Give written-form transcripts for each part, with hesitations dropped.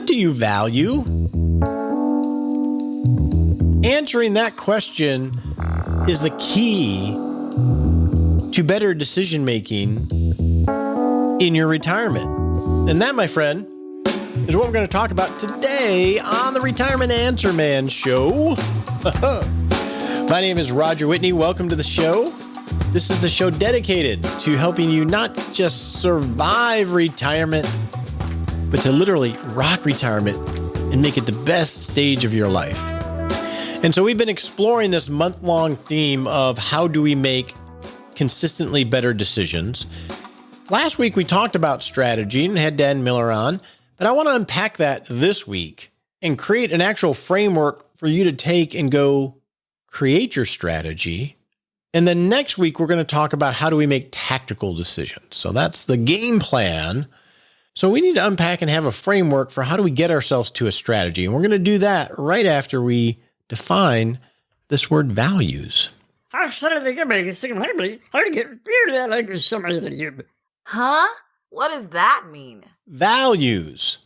What do you value? Answering that question is the key to better decision making in your retirement. And that, my friend, is what we're going to talk about today on the Retirement Answer Man Show. My name is Roger Whitney. Welcome to the show. This is the show dedicated to helping you not just survive retirement, but to literally rock retirement and make it the best stage of your life. And so we've been exploring this month-long theme of how do we make consistently better decisions. Last week, we talked about strategy and had Dan Miller on, but I want to unpack that this week and create an actual framework for you to take and go create your strategy. And then next week, we're going to talk about how do we make tactical decisions. So that's the game plan. So we need to unpack and have a framework for how do we get ourselves to a strategy. And we're going to do that right after we define this word values. Huh? What does that mean? Values.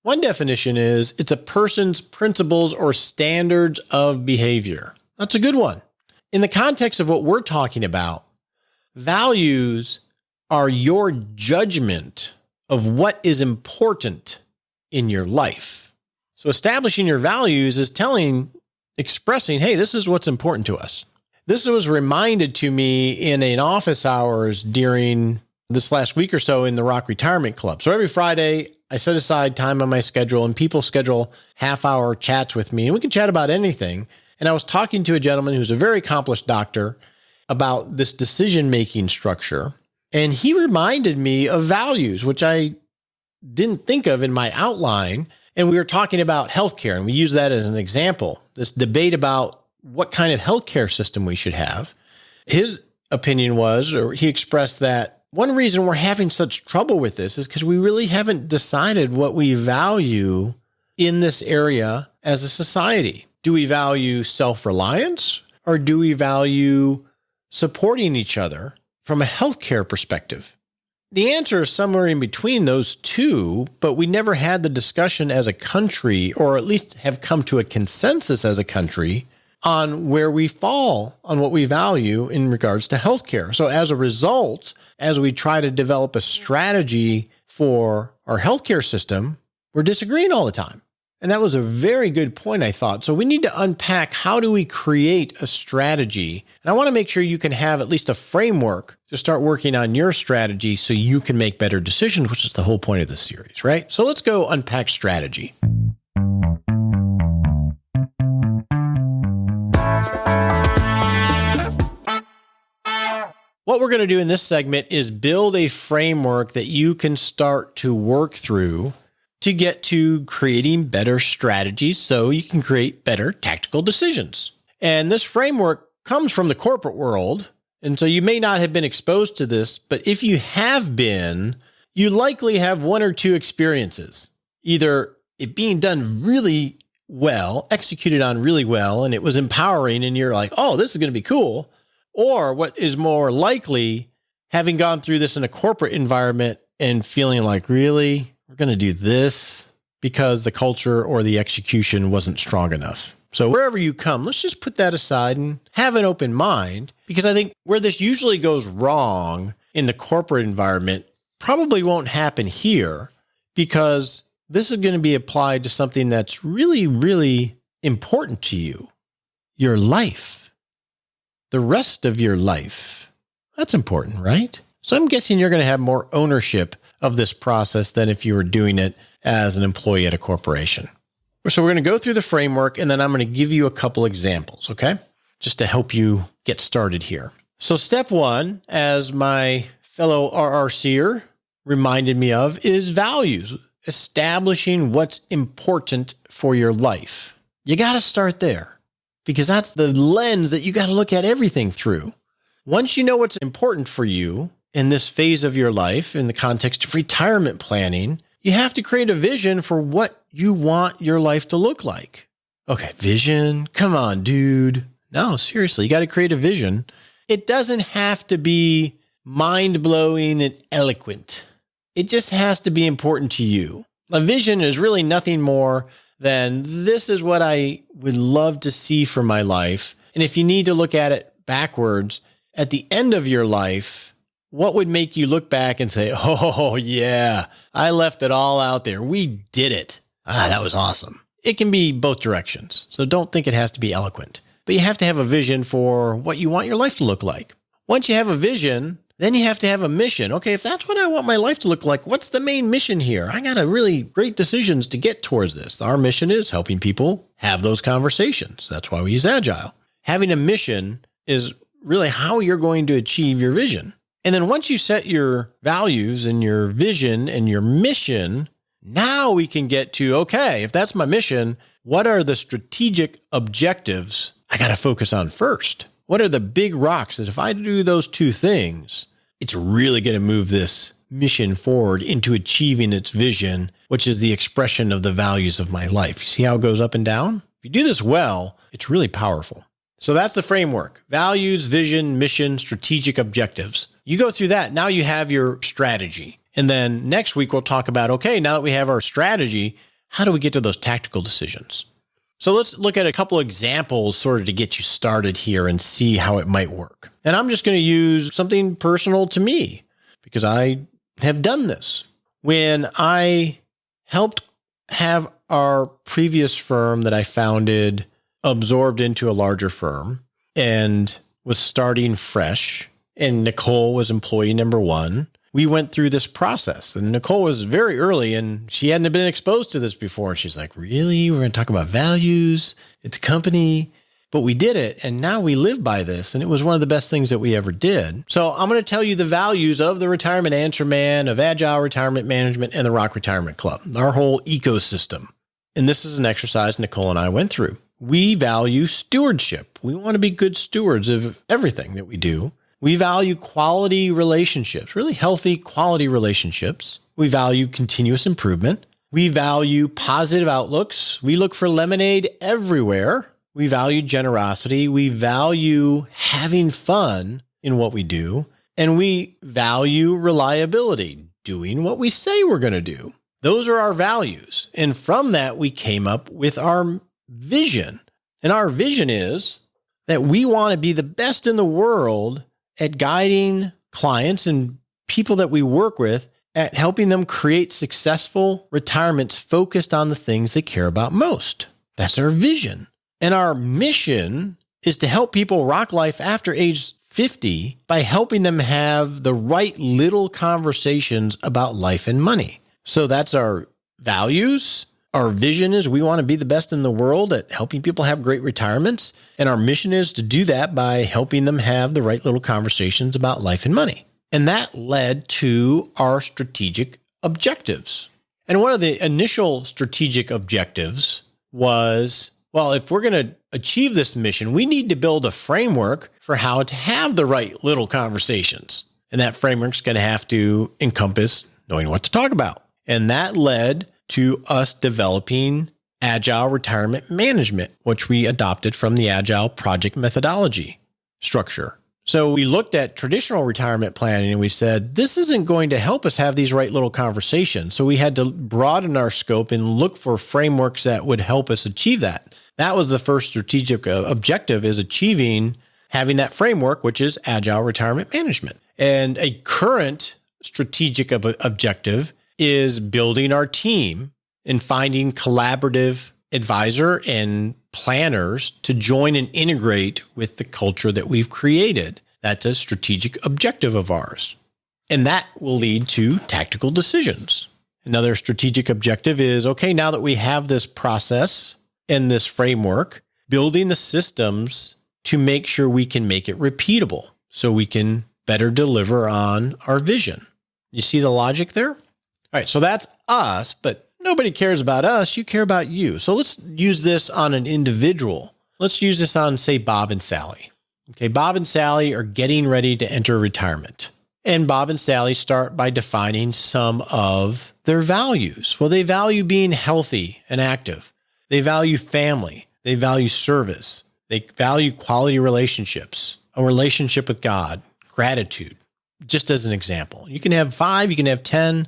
One definition is it's a person's principles or standards of behavior. That's a good one. In the context of what we're talking about, values are your judgment of what is important in your life. So establishing your values is expressing, hey, this is what's important to us. This was reminded to me in an office hours during this last week or so in the Rock Retirement Club. So every Friday, I set aside time on my schedule and people schedule half-hour chats with me, and we can chat about anything. And I was talking to a gentleman who's a very accomplished doctor about this decision-making structure. And he reminded me of values, which I didn't think of in my outline. And we were talking about healthcare, and we use that as an example, this debate about what kind of healthcare system we should have. His opinion was, or he expressed that one reason we're having such trouble with this is because we really haven't decided what we value in this area as a society. Do we value self-reliance, or do we value supporting each other from a healthcare perspective? The answer is somewhere in between those two, but we never had the discussion as a country, or at least have come to a consensus as a country on where we fall on what we value in regards to healthcare. So as a result, as we try to develop a strategy for our healthcare system, we're disagreeing all the time. And that was a very good point, I thought. So we need to unpack how do we create a strategy? And I want to make sure you can have at least a framework to start working on your strategy so you can make better decisions, which is the whole point of this series, right? So let's go unpack strategy. What we're going to do in this segment is build a framework that you can start to work through to get to creating better strategies so you can create better tactical decisions. And this framework comes from the corporate world. And so you may not have been exposed to this, but if you have been, you likely have one or two experiences. Either it being done really well, executed on really well, and it was empowering, and you're like, oh, this is going to be cool. Or what is more likely, having gone through this in a corporate environment and feeling like, really? We're going to do this because the culture or the execution wasn't strong enough. So wherever you come, let's just put that aside and have an open mind, because I think where this usually goes wrong in the corporate environment probably won't happen here, because this is going to be applied to something that's really, really important to you, your life, the rest of your life. That's important, right? So I'm guessing you're going to have more ownership of this process than if you were doing it as an employee at a corporation. So we're going to go through the framework, and then I'm going to give you a couple examples, okay? Just to help you get started here. So step one, as my fellow RRCer reminded me of, is values. Establishing what's important for your life. You got to start there, because that's the lens that you got to look at everything through. Once you know what's important for you in this phase of your life, in the context of retirement planning, you have to create a vision for what you want your life to look like. Okay, vision? Come on, dude. No, seriously, you got to create a vision. It doesn't have to be mind-blowing and eloquent. It just has to be important to you. A vision is really nothing more than this is what I would love to see for my life. And if you need to look at it backwards, at the end of your life, what would make you look back and say, oh yeah, I left it all out there. We did it. That was awesome. It can be both directions. So don't think it has to be eloquent, but you have to have a vision for what you want your life to look like. Once you have a vision, then you have to have a mission. Okay, if that's what I want my life to look like, what's the main mission here? I got to really great decisions to get towards this. Our mission is helping people have those conversations. That's why we use Agile. Having a mission is really how you're going to achieve your vision. And then once you set your values and your vision and your mission, now we can get to, okay, if that's my mission, what are the strategic objectives I got to focus on first? What are the big rocks that if I do those two things, it's really going to move this mission forward into achieving its vision, which is the expression of the values of my life. You see how it goes up and down? If you do this well, it's really powerful. So that's the framework: values, vision, mission, strategic objectives. You go through that. Now you have your strategy. And then next week, we'll talk about, okay, now that we have our strategy, how do we get to those tactical decisions? So let's look at a couple of examples sort of to get you started here and see how it might work. And I'm just going to use something personal to me because I have done this. When I helped have our previous firm that I founded absorbed into a larger firm and was starting fresh, and Nicole was employee number one, we went through this process. And Nicole was very early and she hadn't been exposed to this before. And she's like, really? We're going to talk about values. It's a company. But we did it. And now we live by this. And it was one of the best things that we ever did. So I'm going to tell you the values of the Retirement Answer Man, of Agile Retirement Management, and the Rock Retirement Club, our whole ecosystem. And this is an exercise Nicole and I went through. We value stewardship. We want to be good stewards of everything that we do. We value quality relationships, really healthy quality relationships. We value continuous improvement. We value positive outlooks. We look for lemonade everywhere. We value generosity. We value having fun in what we do. And we value reliability, doing what we say we're going to do. Those are our values. And from that, we came up with our vision. And our vision is that we want to be the best in the world at guiding clients and people that we work with at helping them create successful retirements focused on the things they care about most. That's our vision. And our mission is to help people rock life after age 50 by helping them have the right little conversations about life and money. So that's our values. Our vision is we want to be the best in the world at helping people have great retirements. And our mission is to do that by helping them have the right little conversations about life and money. And that led to our strategic objectives. And one of the initial strategic objectives was, well, if we're going to achieve this mission, we need to build a framework for how to have the right little conversations. And that framework's going to have to encompass knowing what to talk about. And that led to us developing Agile Retirement Management, which we adopted from the Agile project methodology structure. So we looked at traditional retirement planning and we said, this isn't going to help us have these right little conversations. So we had to broaden our scope and look for frameworks that would help us achieve that. That was the first strategic objective, is achieving having that framework, which is Agile Retirement Management. And a current strategic objective is building our team and finding collaborative advisor and planners to join and integrate with the culture that we've created. That's a strategic objective of ours. And that will lead to tactical decisions. Another strategic objective is, okay, now that we have this process and this framework, building the systems to make sure we can make it repeatable so we can better deliver on our vision. You see the logic there? All right, so that's us, but nobody cares about us. You care about you. So let's use this on an individual. Let's use this on, say, Bob and Sally. Okay, Bob and Sally are getting ready to enter retirement. And Bob and Sally start by defining some of their values. Well, they value being healthy and active. They value family. They value service. They value quality relationships, a relationship with God, gratitude, just as an example. You can have 5, you can have 10.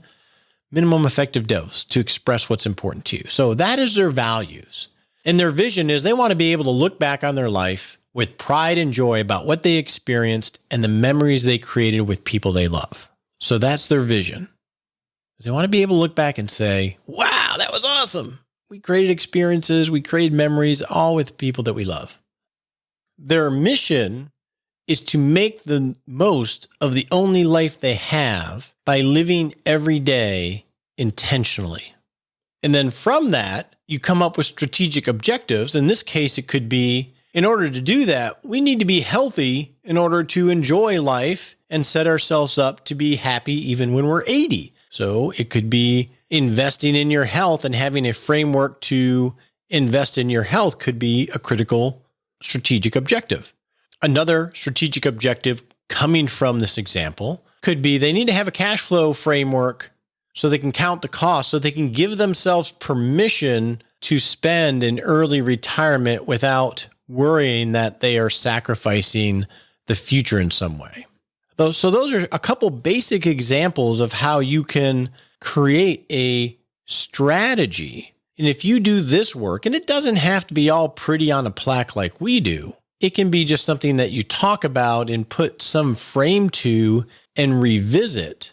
minimum effective dose to express what's important to you. So that is their values. And their vision is they want to be able to look back on their life with pride and joy about what they experienced and the memories they created with people they love. So that's their vision. They want to be able to look back and say, wow, that was awesome. We created experiences, we created memories, all with people that we love. Their mission is to make the most of the only life they have by living every day intentionally. And then from that, you come up with strategic objectives. In this case, it could be, in order to do that, we need to be healthy in order to enjoy life and set ourselves up to be happy even when we're 80. So it could be investing in your health, and having a framework to invest in your health could be a critical strategic objective. Another strategic objective coming from this example could be they need to have a cash flow framework so they can count the cost, so they can give themselves permission to spend in early retirement without worrying that they are sacrificing the future in some way. So those are a couple basic examples of how you can create a strategy. And if you do this work, and it doesn't have to be all pretty on a plaque like we do, it can be just something that you talk about and put some frame to and revisit.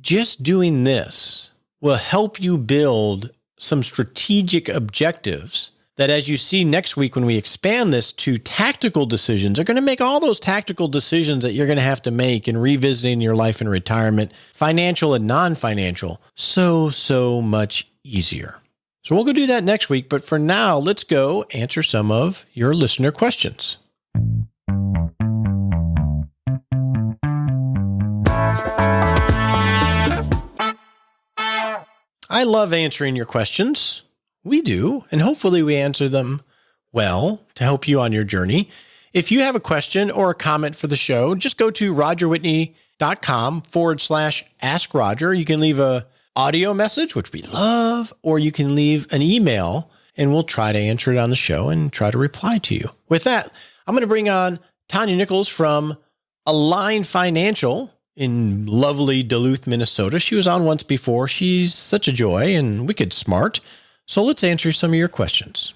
Just doing this will help you build some strategic objectives that, as you see next week when we expand this to tactical decisions, are going to make all those tactical decisions that you're going to have to make in revisiting your life in retirement, financial and non-financial, so much easier. So we'll go do that next week. But for now, let's go answer some of your listener questions. I love answering your questions. We do, and hopefully we answer them well to help you on your journey. If you have a question or a comment for the show, just go to rogerwhitney.com/Ask Roger. You can leave an audio message, which we love, or you can leave an email, and we'll try to answer it on the show and try to reply to you. With that, I'm going to bring on Tanya Nichols from Align Financial in lovely Duluth, Minnesota. She was on once before. She's such a joy and wicked smart. So let's answer some of your questions.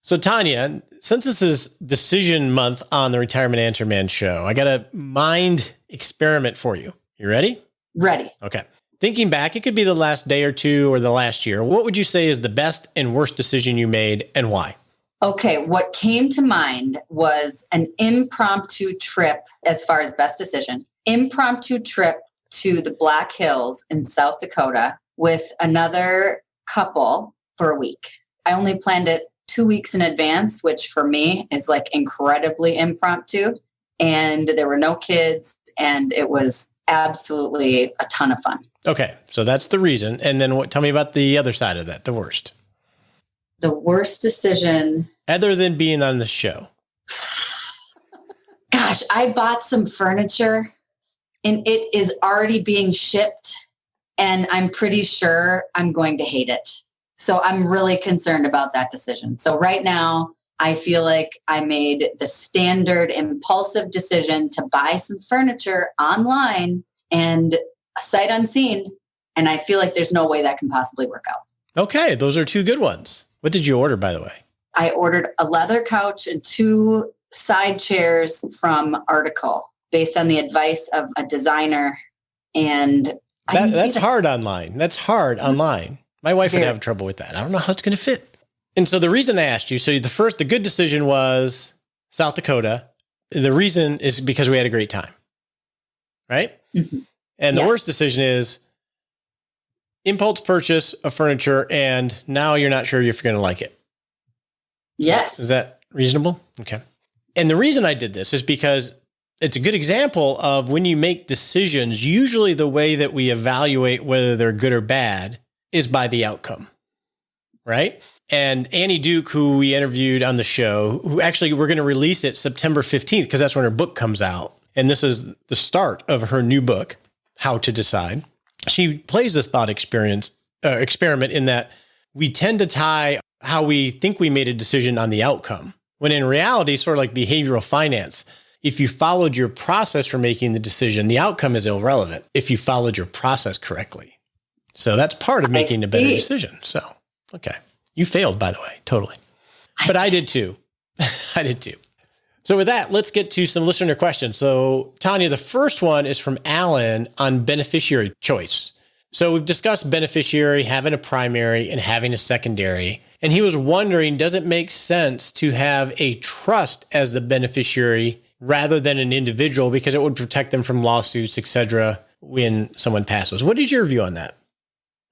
So Tanya, since this is decision month on the Retirement Answer Man show, I got a mind experiment for you. You ready? Ready. Okay. Thinking back, it could be the last day or two or the last year. What would you say is the best and worst decision you made, and why? Okay. What came to mind was an impromptu trip, as far as best decision, impromptu trip to the Black Hills in South Dakota with another couple for a week. I only planned it 2 weeks in advance, which for me is like incredibly impromptu. And there were no kids, and it was absolutely a ton of fun. Okay. So that's the reason. And then tell me about the other side of that, the worst. The worst decision. Other than being on the show. Gosh, I bought some furniture and it is already being shipped, and I'm pretty sure I'm going to hate it. So I'm really concerned about that decision. So right now, I feel like I made the standard impulsive decision to buy some furniture online and sight unseen. And I feel like there's no way that can possibly work out. Okay. Those are two good ones. What did you order, by the way? I ordered a leather couch and 2 side chairs from Article based on the advice of a designer. And that's hard online. That's hard online. My wife would have trouble with that. I don't know how it's going to fit. And so the reason I asked you, so the good decision was South Dakota. The reason is because we had a great time, right? Mm-hmm. And the worst decision is impulse purchase of furniture, and now you're not sure if you're going to like it. Yes. Is that reasonable? Okay. And the reason I did this is because it's a good example of when you make decisions, usually the way that we evaluate whether they're good or bad is by the outcome, right? And Annie Duke, who we interviewed on the show, who actually we're going to release it September 15th, because that's when her book comes out. And this is the start of her new book, How to Decide. She plays this thought experiment in that we tend to tie how we think we made a decision on the outcome, when in reality, sort of like behavioral finance, if you followed your process for making the decision, the outcome is irrelevant if you followed your process correctly. So that's part of making a better see. decision. So, okay. You failed, by the way, totally. But I did too. I did too. So with that, let's get to some listener questions. So Tanya, the first one is from Alan on beneficiary choice. So we've discussed beneficiary, having a primary and having a secondary. And he was wondering, does it make sense to have a trust as the beneficiary rather than an individual because it would protect them from lawsuits, et cetera, when someone passes? What is your view on that?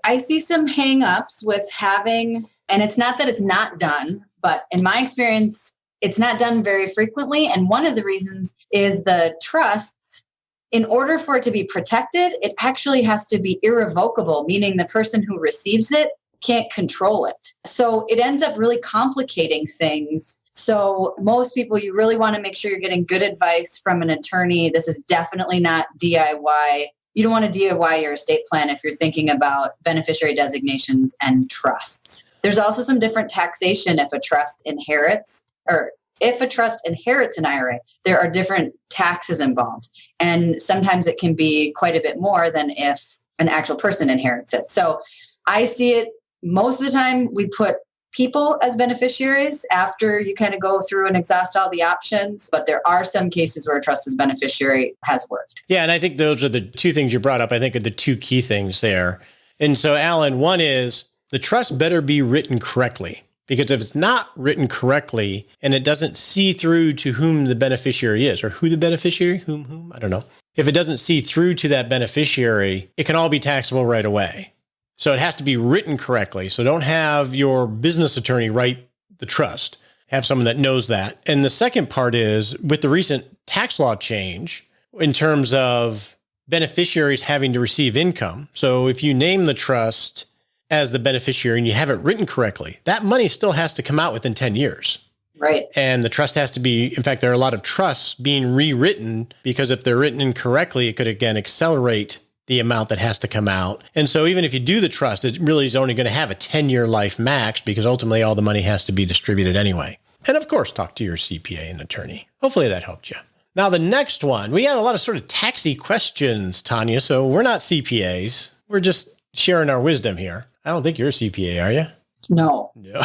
I see some hang-ups with having, and it's not that it's not done, but in my experience, it's not done very frequently. And one of the reasons is the trusts, in order for it to be protected, it actually has to be irrevocable, meaning the person who receives it can't control it. So it ends up really complicating things. So most people, you really want to make sure you're getting good advice from an attorney. This is definitely not DIY. You don't want to DIY your estate plan if you're thinking about beneficiary designations and trusts. There's also some different taxation if a trust inherits, or if a trust inherits an IRA, there are different taxes involved. And sometimes it can be quite a bit more than if an actual person inherits it. So I see it most of the time, we put people as beneficiaries after you kind of go through and exhaust all the options. But there are some cases where a trust as beneficiary has worked. Yeah, and I think those are the two things you brought up, I think are the two key things there. And so, Alan, one is the trust better be written correctly. Because if it's not written correctly and it doesn't see through to whom the beneficiary is, or who the beneficiary, whom, I don't know. If it doesn't see through to that beneficiary, it can all be taxable right away. So it has to be written correctly. So don't have your business attorney write the trust. Have someone that knows that. And the second part is with the recent tax law change in terms of beneficiaries having to receive income. So if you name the trust as the beneficiary and you have it written correctly, that money still has to come out within 10 years. Right. And the trust has to be, in fact, there are a lot of trusts being rewritten because if they're written incorrectly, it could again accelerate the amount that has to come out. And so even if you do the trust, it really is only going to have a 10-year life max because ultimately all the money has to be distributed anyway. And of course, talk to your CPA and attorney. Hopefully that helped you. Now, the next one, we had a lot of sort of taxy questions, Tanya. So we're not CPAs. We're just sharing our wisdom here. I don't think you're a CPA, are you? No. No.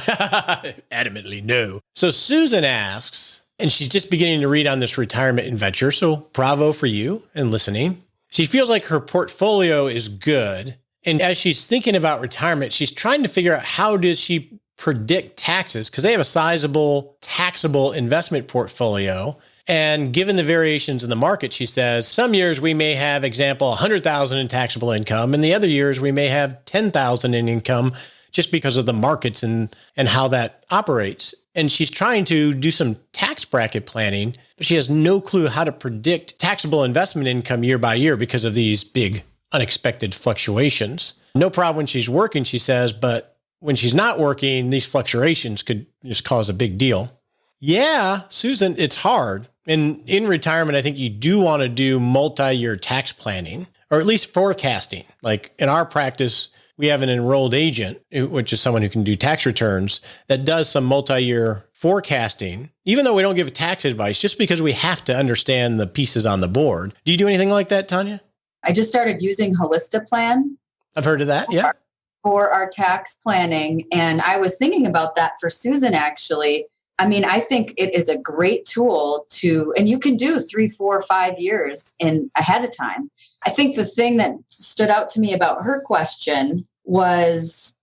Adamantly no. So Susan asks, and she's just beginning to read on this retirement adventure. So bravo for you and listening. She feels like her portfolio is good. And as she's thinking about retirement, she's trying to figure out how does she predict taxes because they have a sizable taxable investment portfolio. And given the variations in the market, she says, some years we may have, example, 100,000 in taxable income, and the other years we may have 10,000 in income just because of the markets and how that operates. And she's trying to do some tax bracket planning, but she has no clue how to predict taxable investment income year by year because of these big unexpected fluctuations. No problem when she's working, she says, but when she's not working, these fluctuations could just cause a big deal. Yeah, Susan, it's hard. And in retirement, I think you do want to do multi-year tax planning, or at least forecasting. Like in our practice, we have an enrolled agent, which is someone who can do tax returns, that does some multi-year forecasting, even though we don't give tax advice, just because we have to understand the pieces on the board. Do you do anything like that, Tanya? I just started using Holistaplan. I've heard of that, yeah. For our tax planning. And I was thinking about that for Susan, actually. I mean, I think it is a great tool to, and you can do 3, 4, 5 years in ahead of time. I think the thing that stood out to me about her question was,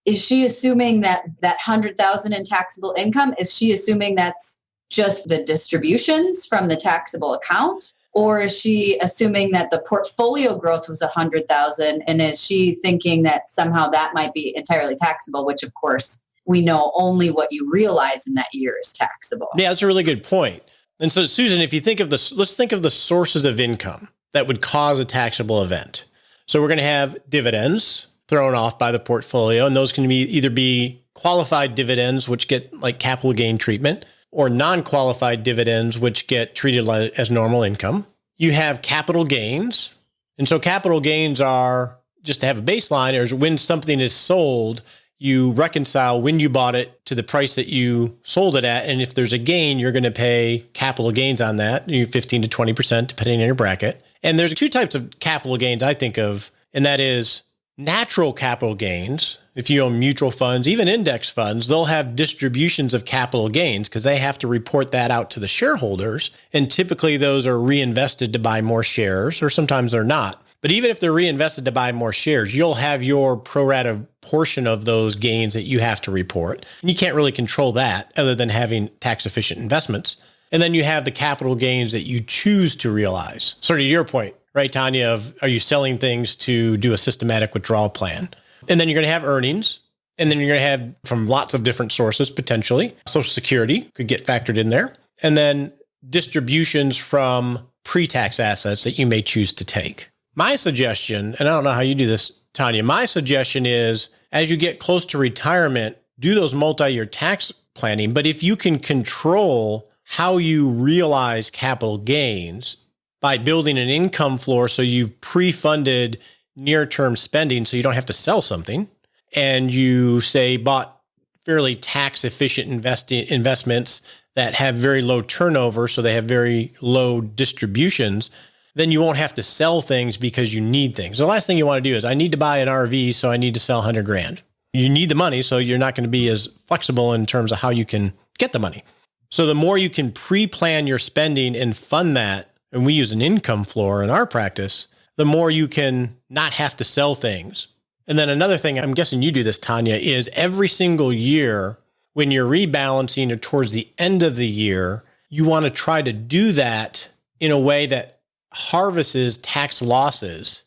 is she assuming that 100,000 in taxable income, is she assuming that's just the distributions from the taxable account? Or is she assuming that the portfolio growth was 100,000? And is she thinking that somehow that might be entirely taxable, which of course we know only what you realize in that year is taxable. Yeah, that's a really good point. And so, Susan, if you think of this, let's think of the sources of income that would cause a taxable event. So we're going to have dividends thrown off by the portfolio, and those can be either be qualified dividends, which get like capital gain treatment, or non-qualified dividends, which get treated as normal income. You have capital gains. And so capital gains are, just to have a baseline, is when something is sold, you reconcile when you bought it to the price that you sold it at. And if there's a gain, you're going to pay capital gains on that, 15 to 20%, depending on your bracket. And there's two types of capital gains I think of, and that is natural capital gains, if you own mutual funds, even index funds, they'll have distributions of capital gains because they have to report that out to the shareholders. And typically those are reinvested to buy more shares, or sometimes they're not. But even if they're reinvested to buy more shares, you'll have your pro rata portion of those gains that you have to report. And you can't really control that other than having tax efficient investments. And then you have the capital gains that you choose to realize. Sort of your point, right, Tanya, of are you selling things to do a systematic withdrawal plan? And then you're going to have earnings. And then you're going to have from lots of different sources, potentially. Social Security could get factored in there. And then distributions from pre-tax assets that you may choose to take. My suggestion, and I don't know how you do this, Tanya, my suggestion is as you get close to retirement, do those multi-year tax planning. But if you can control how you realize capital gains by building an income floor so you've pre-funded near-term spending so you don't have to sell something, and you, say, bought fairly tax-efficient investments that have very low turnover, so they have very low distributions, then you won't have to sell things because you need things. The last thing you want to do is, I need to buy an RV, so I need to sell 100 grand. You need the money, so you're not going to be as flexible in terms of how you can get the money. So the more you can pre-plan your spending and fund that, and we use an income floor in our practice, the more you can not have to sell things. And then another thing, I'm guessing you do this, Tanya, is every single year when you're rebalancing or towards the end of the year, you want to try to do that in a way that harvests tax losses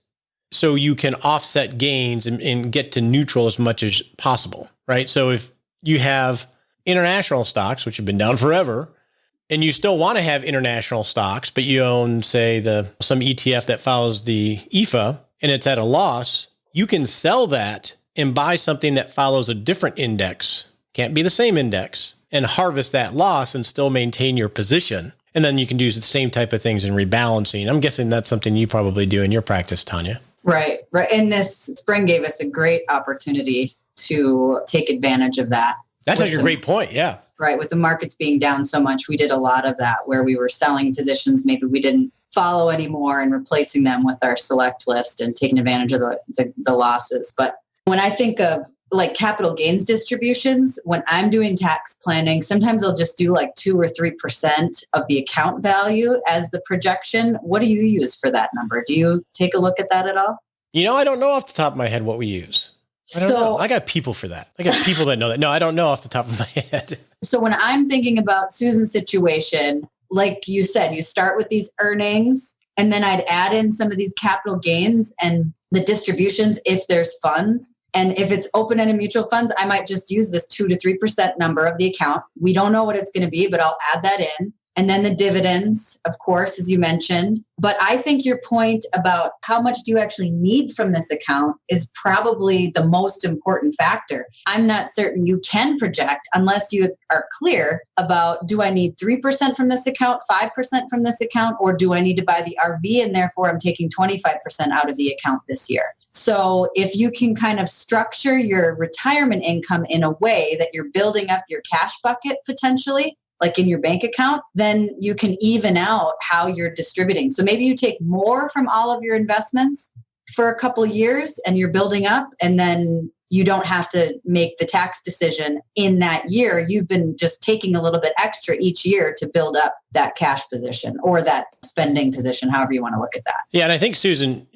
so you can offset gains and get to neutral as much as possible, right? So if you have international stocks, which have been down forever, and you still want to have international stocks, but you own, say, some ETF that follows the EFA and it's at a loss, you can sell that and buy something that follows a different index, can't be the same index, and harvest that loss and still maintain your position. And then you can do the same type of things in rebalancing. I'm guessing that's something you probably do in your practice, Tanya. Right. And this spring gave us a great opportunity to take advantage of that. That's like a great point. Yeah. Right. With the markets being down so much, we did a lot of that where we were selling positions maybe we didn't follow anymore and replacing them with our select list and taking advantage of the losses. But when I think of like capital gains distributions, when I'm doing tax planning, sometimes I'll just do like 2 or 3% of the account value as the projection. What do you use for that number? Do you take a look at that at all? I don't know off the top of my head what we use. I don't know. I got people for that. I got people that know that. No, I don't know off the top of my head. So when I'm thinking about Susan's situation, like you said, you start with these earnings, and then I'd add in some of these capital gains and the distributions if there's funds. And if it's open-ended mutual funds, I might just use this 2 to 3% number of the account. We don't know what it's going to be, but I'll add that in. And then the dividends, of course, as you mentioned. But I think your point about how much do you actually need from this account is probably the most important factor. I'm not certain you can project unless you are clear about, do I need 3% from this account, 5% from this account, or do I need to buy the RV and therefore I'm taking 25% out of the account this year? So if you can kind of structure your retirement income in a way that you're building up your cash bucket potentially, like in your bank account, then you can even out how you're distributing. So maybe you take more from all of your investments for a couple years and you're building up, and then you don't have to make the tax decision in that year. You've been just taking a little bit extra each year to build up that cash position or that spending position, however you want to look at that. Yeah. And I think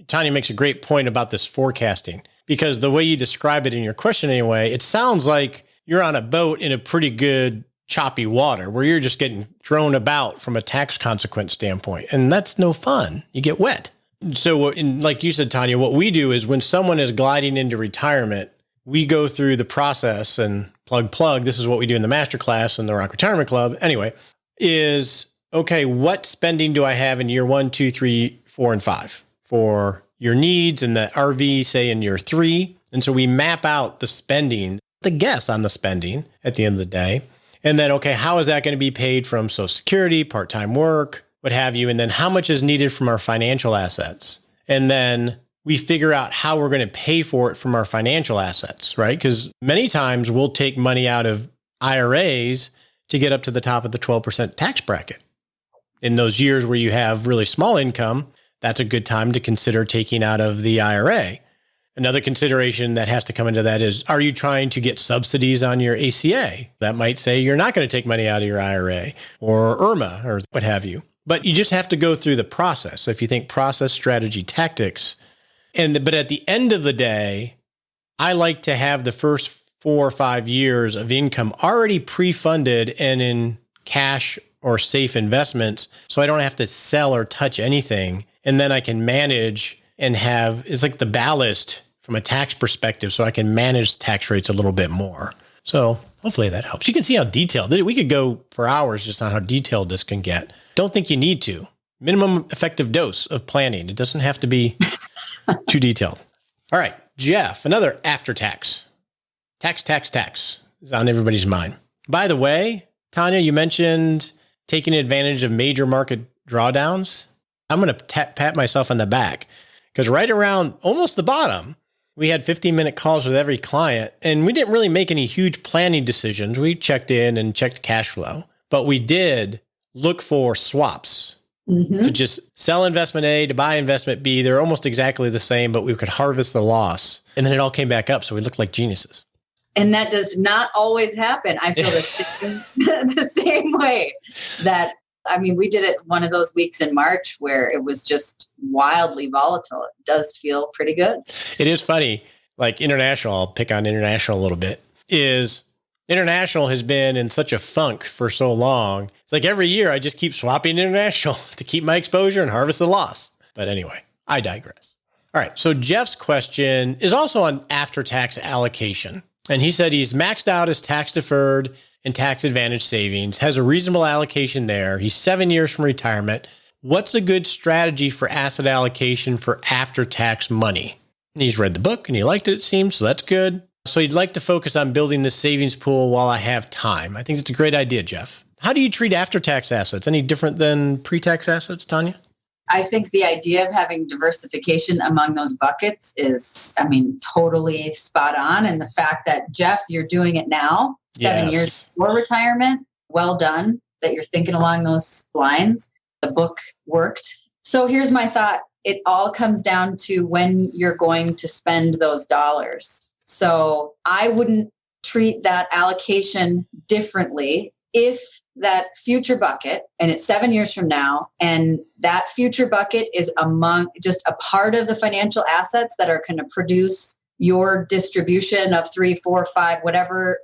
Tanya makes a great point about this forecasting, because the way you describe it in your question anyway, it sounds like you're on a boat in a pretty good choppy water where you're just getting thrown about from a tax consequence standpoint. And that's no fun. You get wet. So like you said, Tanya, what we do is when someone is gliding into retirement, we go through the process and plug. This is what we do in the masterclass and the Rock Retirement Club. Anyway, is, okay, what spending do I have in year 1, 2, 3, 4, and 5 for your needs, and the RV, say, in year 3. And so we map out the spending, the guess on the spending at the end of the day. And then, okay, how is that going to be paid from Social Security, part-time work, what have you? And then how much is needed from our financial assets? And then we figure out how we're going to pay for it from our financial assets, right? Because many times we'll take money out of IRAs to get up to the top of the 12% tax bracket. In those years where you have really small income, that's a good time to consider taking out of the IRA. Another consideration that has to come into that is, are you trying to get subsidies on your ACA? That might say you're not going to take money out of your IRA or IRMA or what have you. But you just have to go through the process. So if you think process, strategy, tactics, but at the end of the day, I like to have the first 4 or 5 years of income already pre-funded and in cash or safe investments, so I don't have to sell or touch anything. And then I can manage and it's like the ballast from a tax perspective, so I can manage tax rates a little bit more. So hopefully that helps. You can see how detailed, we could go for hours just on how detailed this can get. Don't think you need to. Minimum effective dose of planning. It doesn't have to be too detailed. All right, Jeff, another after tax. Tax is on everybody's mind. By the way, Tanya, you mentioned taking advantage of major market drawdowns. I'm going to pat myself on the back because right around almost the bottom, we had 15-minute calls with every client, and we didn't really make any huge planning decisions. We checked in and checked cash flow, but we did look for swaps to just sell investment A to buy investment B. They're almost exactly the same, but we could harvest the loss. And then it all came back up, so we looked like geniuses. And that does not always happen. I feel the same way we did it one of those weeks in March where it was just wildly volatile. It does feel pretty good. It is funny, like international, I'll pick on international a little bit, is international has been in such a funk for so long. It's like every year I just keep swapping international to keep my exposure and harvest the loss. But anyway, I digress. All right. So Jeff's question is also on after-tax allocation. And he said he's maxed out his tax deferred and tax advantage savings, has a reasonable allocation there. He's 7 years from retirement. What's a good strategy for asset allocation for after-tax money? And he's read the book and he liked it seems, so that's good. So he'd like to focus on building the savings pool while I have time. I think it's a great idea, Jeff. How do you treat after-tax assets? Any different than pre-tax assets, Tanya? I think the idea of having diversification among those buckets is, totally spot on. And the fact that, Jeff, you're doing it now, 7 years before retirement, well done that you're thinking along those lines. The book worked. So here's my thought. It all comes down to when you're going to spend those dollars. So I wouldn't treat that allocation differently if that future bucket, and it's 7 years from now, and that future bucket is among just a part of the financial assets that are going to produce your distribution of 3, 4, 5,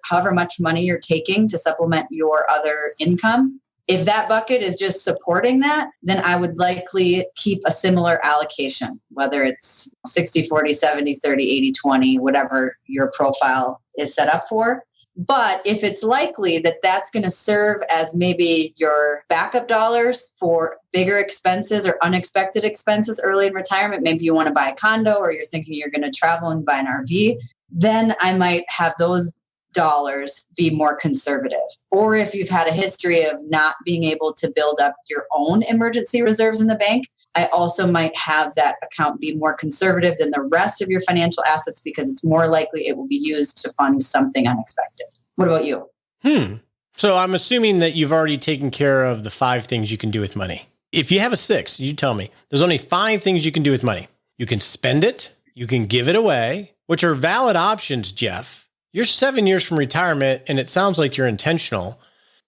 however much money you're taking to supplement your other income. If that bucket is just supporting that, then I would likely keep a similar allocation, whether it's 60, 40, 70, 30, 80, 20, whatever your profile is set up for. But if it's likely that that's going to serve as maybe your backup dollars for bigger expenses or unexpected expenses early in retirement, maybe you want to buy a condo or you're thinking you're going to travel and buy an RV, then I might have those dollars be more conservative. Or if you've had a history of not being able to build up your own emergency reserves in the bank, I also might have that account be more conservative than the rest of your financial assets because it's more likely it will be used to fund something unexpected. What about you? So I'm assuming that you've already taken care of the 5 things you can do with money. If you have a 6, you tell me. There's only 5 things you can do with money. You can spend it, you can give it away, which are valid options, Jeff. You're 7 years from retirement, and it sounds like you're intentional.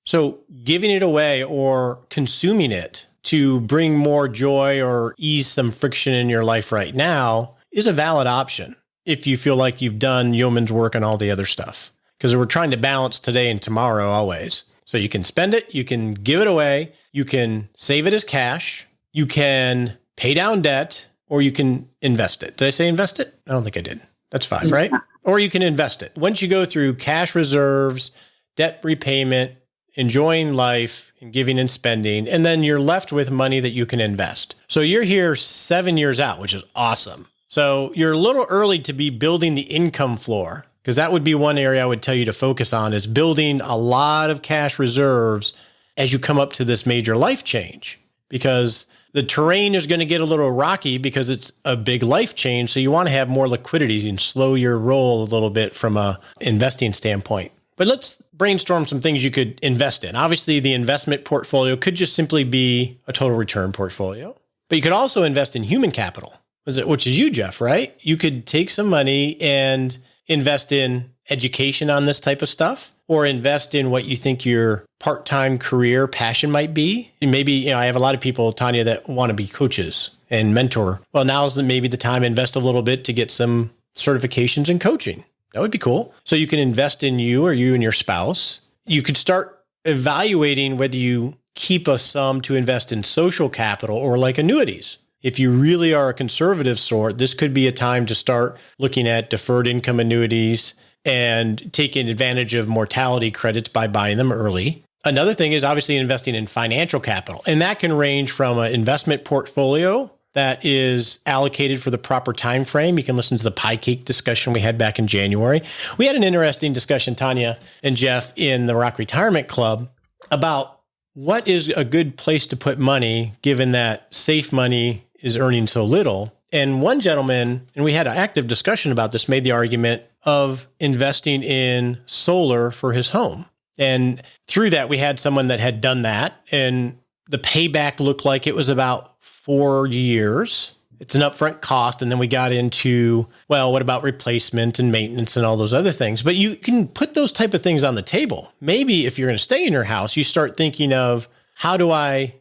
So giving it away or consuming it to bring more joy or ease some friction in your life right now is a valid option if you feel like you've done yeoman's work on all the other stuff. Because we're trying to balance today and tomorrow always. So you can spend it, you can give it away, you can save it as cash, you can pay down debt, or you can invest it. Did I say invest it? I don't think I did. That's 5, right? Or you can invest it. Once you go through cash reserves, debt repayment, enjoying life and giving and spending, and then you're left with money that you can invest. So you're here 7 years out, which is awesome. So you're a little early to be building the income floor, because that would be one area I would tell you to focus on, is building a lot of cash reserves as you come up to this major life change, because the terrain is going to get a little rocky because it's a big life change. So you want to have more liquidity and slow your roll a little bit from a investing standpoint. But let's brainstorm some things you could invest in. Obviously, the investment portfolio could just simply be a total return portfolio, but you could also invest in human capital. which is you, Jeff, right? You could take some money and invest in education on this type of stuff, or invest in what you think your part-time career passion might be. And maybe, I have a lot of people, Tanya, that want to be coaches and mentor. Well, now's maybe the time to invest a little bit to get some certifications in coaching. That would be cool. So you can invest in you or you and your spouse. You could start evaluating whether you keep a sum to invest in social capital or like annuities. If you really are a conservative sort, this could be a time to start looking at deferred income annuities and taking advantage of mortality credits by buying them early. Another thing is obviously investing in financial capital. And that can range from an investment portfolio that is allocated for the proper time frame. You can listen to the pie cake discussion we had back in January. We had an interesting discussion, Tanya and Jeff, in the Rock Retirement Club about what is a good place to put money, given that safe money is earning so little. And one gentleman, and we had an active discussion about this, made the argument of investing in solar for his home. And through that, we had someone that had done that, and the payback looked like it was about 4 years. It's an upfront cost. And then we got into, well, what about replacement and maintenance and all those other things? But you can put those type of things on the table. Maybe if you're going to stay in your house, you start thinking of, how do I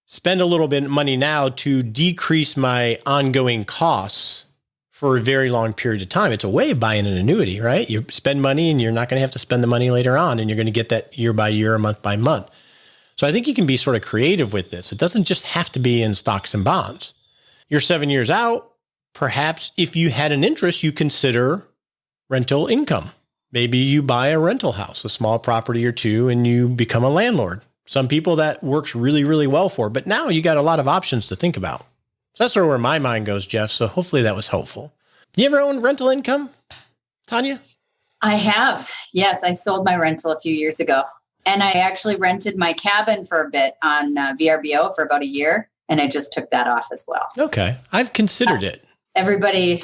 spend a little bit of money now to decrease my ongoing costs for a very long period of time? It's a way of buying an annuity, right? You spend money and you're not going to have to spend the money later on, and you're going to get that year by year, month by month. So I think you can be sort of creative with this. It doesn't just have to be in stocks and bonds. You're 7 years out. Perhaps if you had an interest, you consider rental income. Maybe you buy a rental house, a small property or two, and you become a landlord. Some people that works really, really well for, but now you got a lot of options to think about. So that's sort of where my mind goes, Jeff. So hopefully that was helpful. You ever own rental income, Tanya? I have. Yes, I sold my rental a few years ago. And I actually rented my cabin for a bit on VRBO for about a year. And I just took that off as well. Okay. I've considered it. Everybody,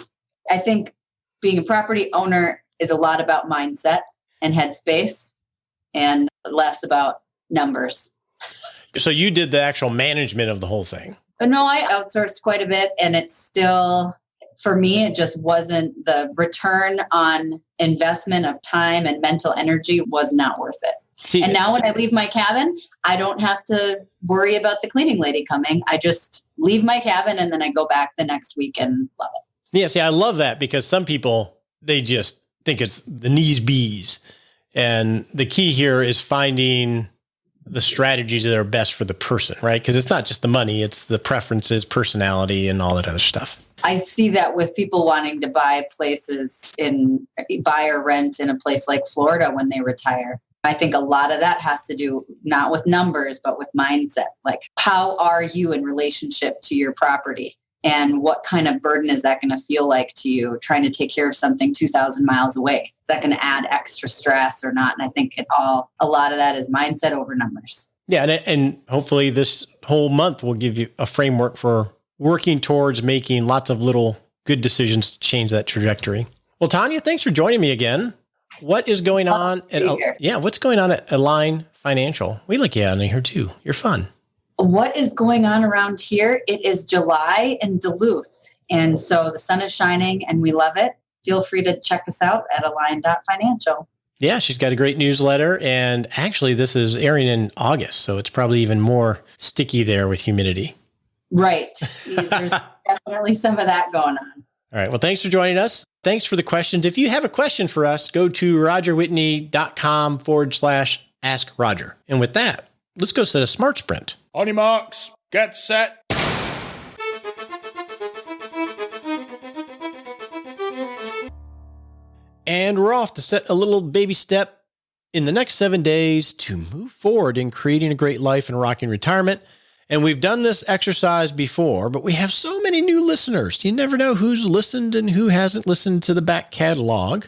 I think being a property owner is a lot about mindset and headspace and less about numbers. So you did the actual management of the whole thing? But no, I outsourced quite a bit, and it's still, for me, it just wasn't, the return on investment of time and mental energy was not worth it. See, and now when I leave my cabin, I don't have to worry about the cleaning lady coming. I just leave my cabin and then I go back the next week and love it. Yeah, see, I love that, because some people, they just think it's the knees bees. And the key here is finding the strategies that are best for the person, right? Because it's not just the money, it's the preferences, personality, and all that other stuff. I see that with people wanting to buy or rent in a place like Florida when they retire. I think a lot of that has to do not with numbers, but with mindset. Like, how are you in relationship to your property? And what kind of burden is that going to feel like to you trying to take care of something 2,000 miles away? Is that going to add extra stress or not? And I think a lot of that is mindset over numbers. Yeah. And hopefully this whole month will give you a framework for working towards making lots of little good decisions to change that trajectory. Well, Tanya, thanks for joining me again. What is going on? What's going on at Align Financial? We like you on here too. You're fun. What is going on around here? It is July in Duluth. And so the sun is shining and we love it. Feel free to check us out at align.financial. Yeah, she's got a great newsletter. And actually, this is airing in August, so it's probably even more sticky there with humidity. Right. There's definitely some of that going on. All right. Well, thanks for joining us. Thanks for the questions. If you have a question for us, go to rogerwhitney.com/Ask Roger. And with that, let's go set a SMART sprint. On your marks, get set. And we're off to set a little baby step in the next 7 days to move forward in creating a great life and rocking retirement. And we've done this exercise before, but we have so many new listeners. You never know who's listened and who hasn't listened to the back catalog.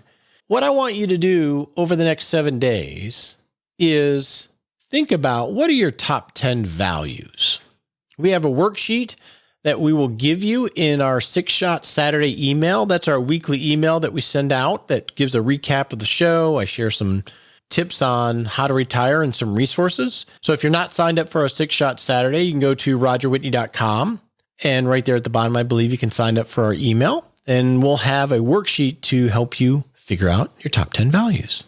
What I want you to do over the next 7 days is think about, what are your top 10 values? We have a worksheet that we will give you in our 6-Shot Saturday email. That's our weekly email that we send out that gives a recap of the show. I share some tips on how to retire and some resources. So if you're not signed up for our 6-Shot Saturday, you can go to rogerwhitney.com And right there at the bottom, I believe you can sign up for our email, and we'll have a worksheet to help you figure out your top 10 values.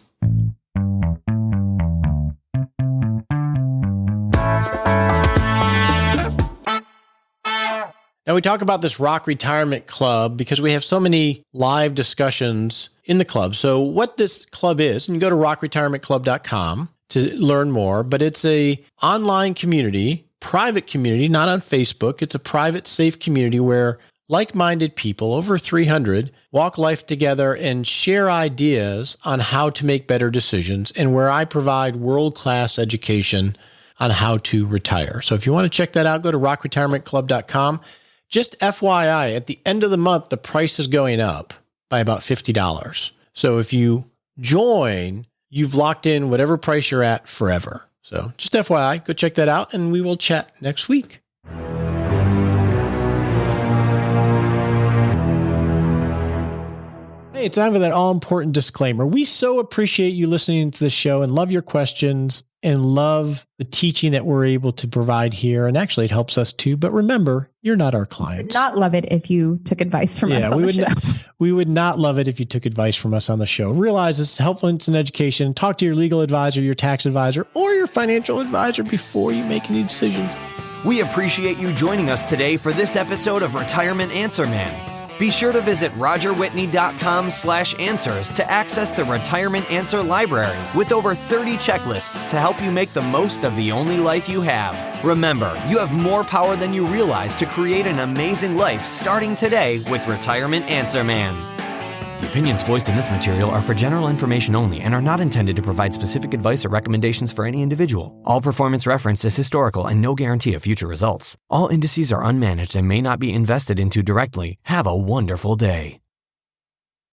Now, we talk about this Rock Retirement Club because we have so many live discussions in the club. So what this club is, and you go to rockretirementclub.com to learn more, but it's a online community, private community, not on Facebook. It's a private, safe community where like-minded people, over 300, walk life together and share ideas on how to make better decisions, and where I provide world-class education on how to retire. So if you want to check that out, go to rockretirementclub.com. Just FYI, at the end of the month, the price is going up by about $50. So if you join, you've locked in whatever price you're at forever. So just FYI, go check that out, and we will chat next week. Hey, it's time for that all-important disclaimer. We so appreciate you listening to the show and love your questions and love the teaching that we're able to provide here. And actually, it helps us too. But remember, you're not our clients. Not love it if you took advice from us on the show. We would not love it if you took advice from us on the show. Realize this is helpful in education. Talk to your legal advisor, your tax advisor, or your financial advisor before you make any decisions. We appreciate you joining us today for this episode of Retirement Answer Man. Be sure to visit rogerwhitney.com/answers to access the Retirement Answer Library with over 30 checklists to help you make the most of the only life you have. Remember, you have more power than you realize to create an amazing life starting today with Retirement Answer Man. The opinions voiced in this material are for general information only and are not intended to provide specific advice or recommendations for any individual. All performance referenced is historical and no guarantee of future results. All indices are unmanaged and may not be invested into directly. Have a wonderful day.